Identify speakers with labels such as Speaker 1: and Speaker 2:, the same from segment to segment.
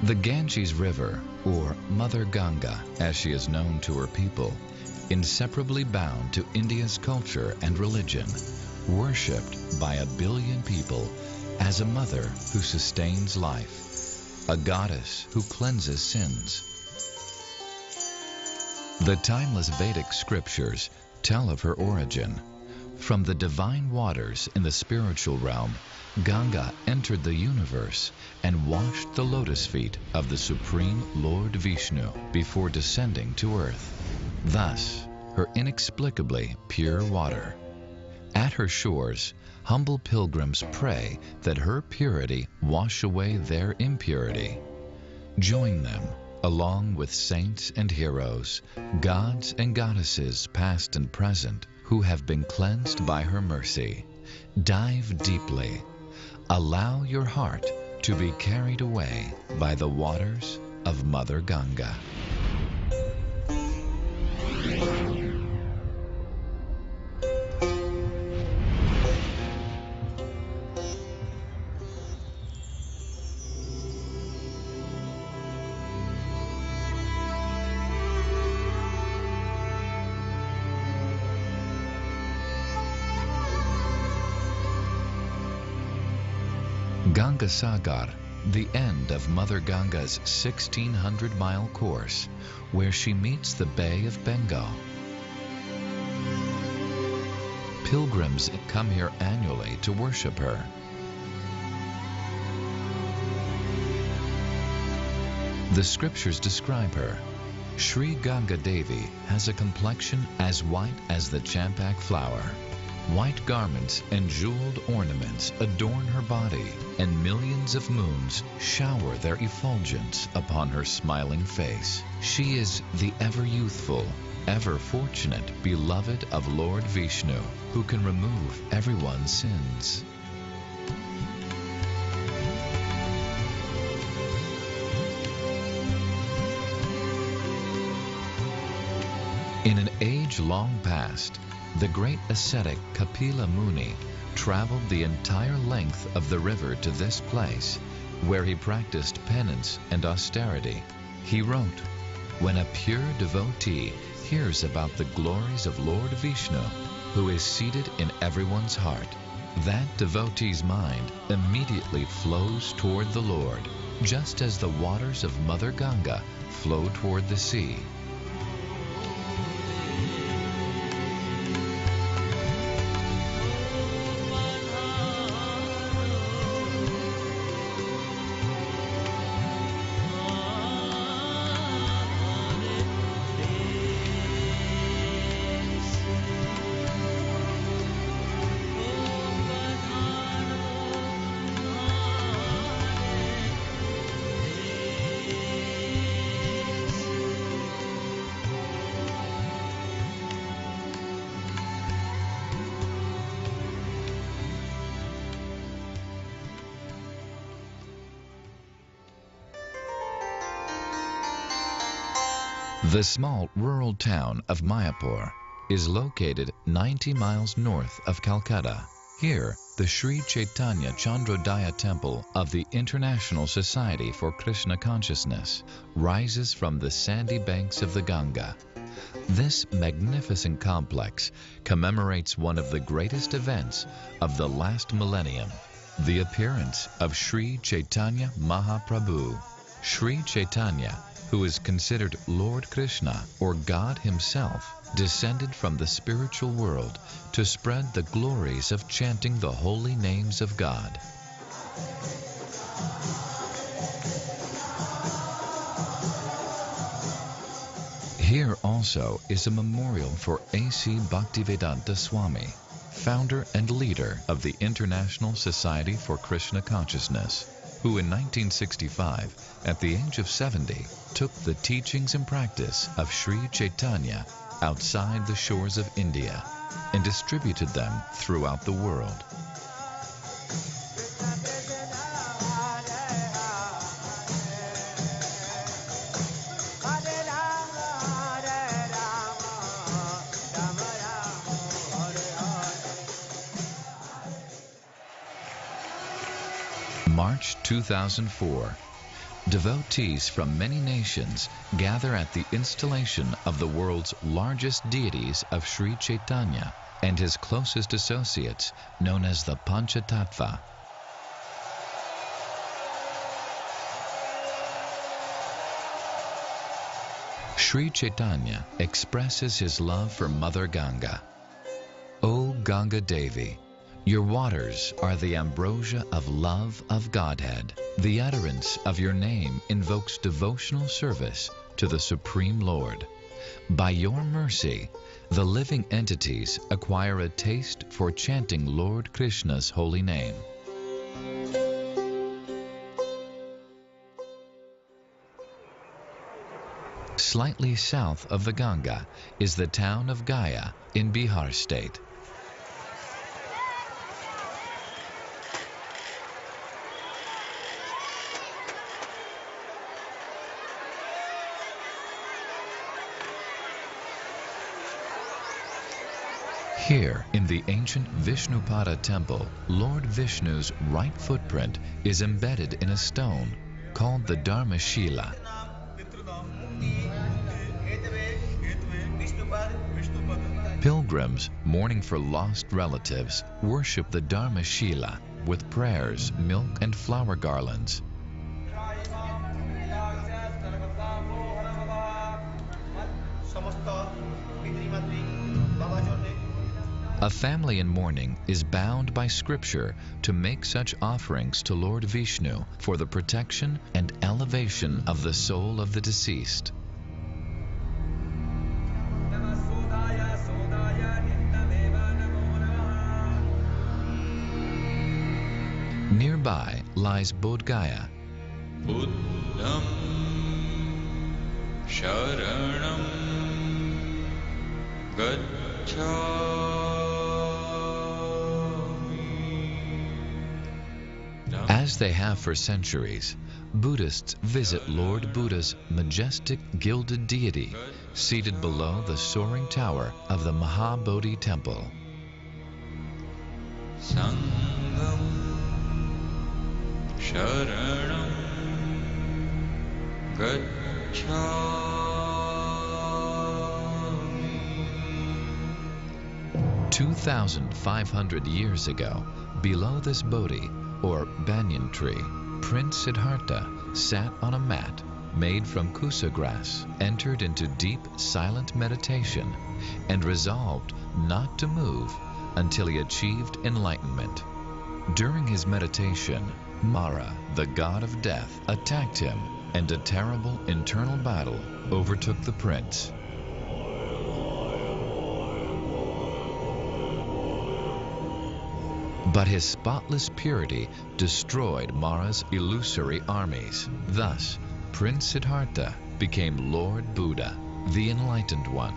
Speaker 1: The Ganges River, or Mother Ganga as she is known to her people, inseparably bound to India's culture and religion, worshipped by 1 billion people as a mother who sustains life, a goddess who cleanses sins. The timeless Vedic scriptures tell of her origin. From the divine waters in the spiritual realm, Ganga entered the universe and washed the lotus feet of the Supreme Lord Vishnu before descending to earth. Thus, her inexplicably pure water. At her shores, humble pilgrims pray that her purity wash away their impurity. Join them, along with saints and heroes, gods and goddesses past and present, who have been cleansed by her mercy. Dive deeply. Allow your heart to be carried away by the waters of Mother Ganga. Ganga Sagar, the end of Mother Ganga's 1,600-mile course, where she meets the Bay of Bengal. Pilgrims come here annually to worship her. The scriptures describe her. Sri Ganga Devi has a complexion as white as the champak flower. White garments and jeweled ornaments adorn her body, and millions of moons shower their effulgence upon her smiling face. She is the ever-youthful, ever-fortunate beloved of Lord Vishnu, who can remove everyone's sins. In an age long past, the great ascetic Kapila Muni traveled the entire length of the river to this place, where he practiced penance and austerity. He wrote, "When a pure devotee hears about the glories of Lord Vishnu, who is seated in everyone's heart, that devotee's mind immediately flows toward the Lord, just as the waters of Mother Ganga flow toward the sea." The small rural town of Mayapur is located 90 miles north of Calcutta. Here, the Sri Chaitanya Chandrodaya Temple of the International Society for Krishna Consciousness rises from the sandy banks of the Ganga. This magnificent complex commemorates one of the greatest events of the last millennium, the appearance of Sri Chaitanya Mahaprabhu. Sri Chaitanya, who is considered Lord Krishna, or God himself, descended from the spiritual world to spread the glories of chanting the holy names of God. Here also is a memorial for A.C. Bhaktivedanta Swami, founder and leader of the International Society for Krishna Consciousness, who in 1965, at the age of 70, took the teachings and practice of Sri Chaitanya outside the shores of India and distributed them throughout the world. March 2004. Devotees from many nations gather at the installation of the world's largest deities of Sri Chaitanya and his closest associates, known as the Panchatattva. Sri Chaitanya expresses his love for Mother Ganga. O Ganga Devi, your waters are the ambrosia of love of Godhead. The utterance of your name invokes devotional service to the Supreme Lord. By your mercy, the living entities acquire a taste for chanting Lord Krishna's holy name. Slightly south of the Ganga is the town of Gaya in Bihar state. Here, in the ancient Vishnupada temple, Lord Vishnu's right footprint is embedded in a stone called the Dharmashila. Pilgrims mourning for lost relatives worship the Dharmashila with prayers, milk, and flower garlands. A family in mourning is bound by scripture to make such offerings to Lord Vishnu for the protection and elevation of the soul of the deceased. Nearby lies Bodh Gaya. Buddham Sharanam Gacchami. As they have for centuries, Buddhists visit Lord Buddha's majestic gilded deity seated below the soaring tower of the Mahabodhi temple. Sangam Sharanam Gacchami. 2,500 years ago, below this Bodhi, or banyan tree, Prince Siddhartha sat on a mat made from kusa grass, entered into deep, silent meditation, and resolved not to move until he achieved enlightenment. During his meditation, Mara, the god of death, attacked him, and a terrible internal battle overtook the prince. But his spotless purity destroyed Mara's illusory armies. Thus, Prince Siddhartha became Lord Buddha, the Enlightened One.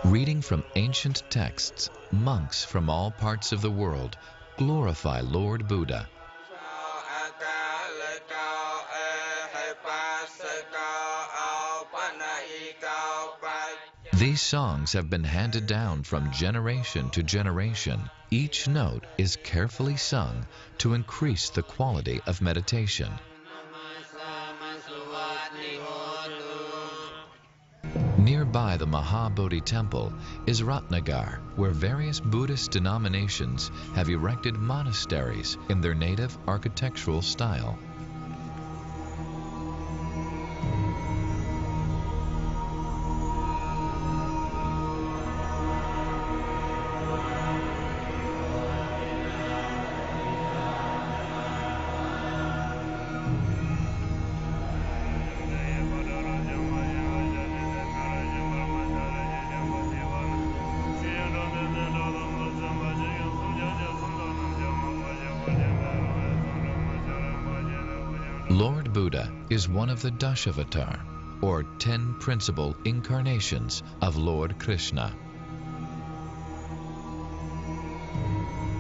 Speaker 1: Reading from ancient texts, monks from all parts of the world glorify Lord Buddha. These songs have been handed down from generation to generation. Each note is carefully sung to increase the quality of meditation. Nearby the Mahabodhi temple is Ratnagar, where various Buddhist denominations have erected monasteries in their native architectural style. Lord Buddha is one of the Dashavatar, or 10 principal incarnations of Lord Krishna.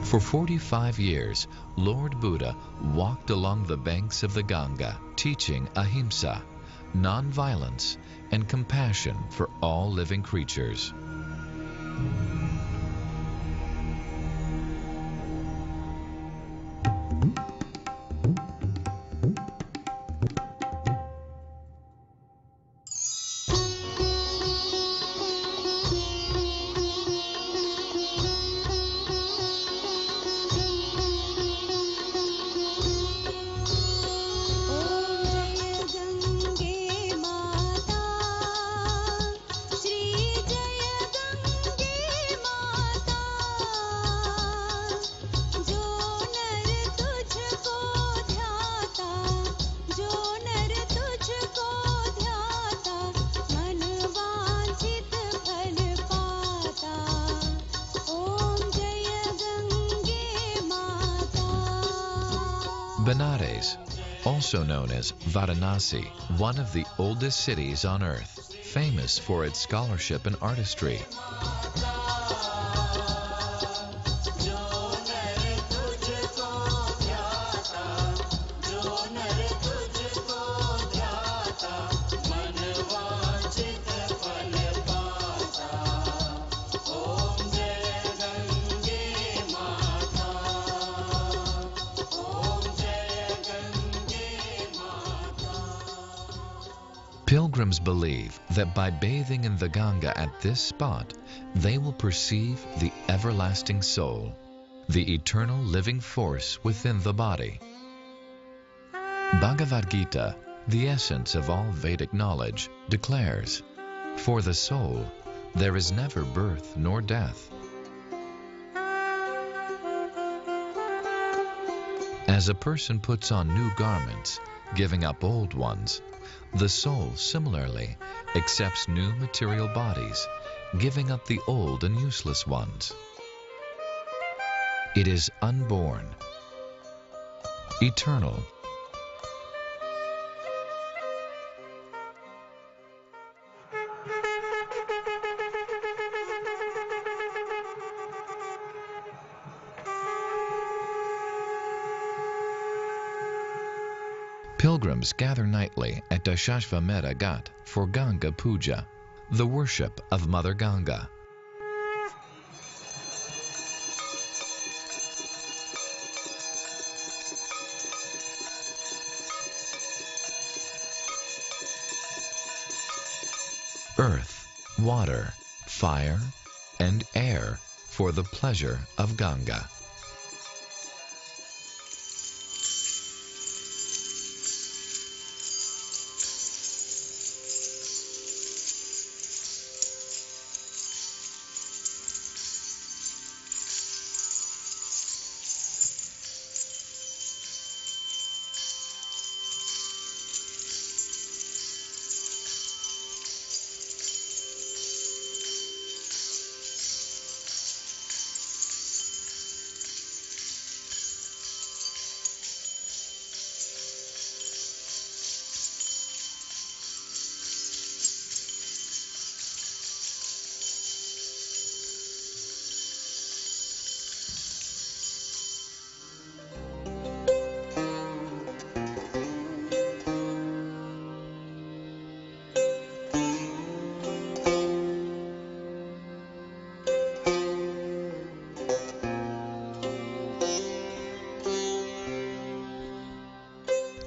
Speaker 1: For 45 years, Lord Buddha walked along the banks of the Ganga, teaching ahimsa, non-violence, and compassion for all living creatures. Benares, also known as Varanasi, one of the oldest cities on earth, famous for its scholarship and artistry. Pilgrims believe that by bathing in the Ganga at this spot, they will perceive the everlasting soul, the eternal living force within the body. Bhagavad Gita, the essence of all Vedic knowledge, declares, "For the soul, there is never birth nor death." As a person puts on new garments, giving up old ones, the soul similarly accepts new material bodies, giving up the old and useless ones. It is unborn, eternal, Pilgrims gather nightly at Dashashvamedha Ghat for Ganga Puja, the worship of Mother Ganga. Earth, water, fire, and air for the pleasure of Ganga.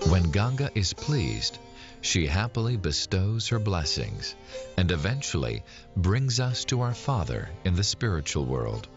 Speaker 1: When Ganga is pleased, she happily bestows her blessings and eventually brings us to our Father in the spiritual world.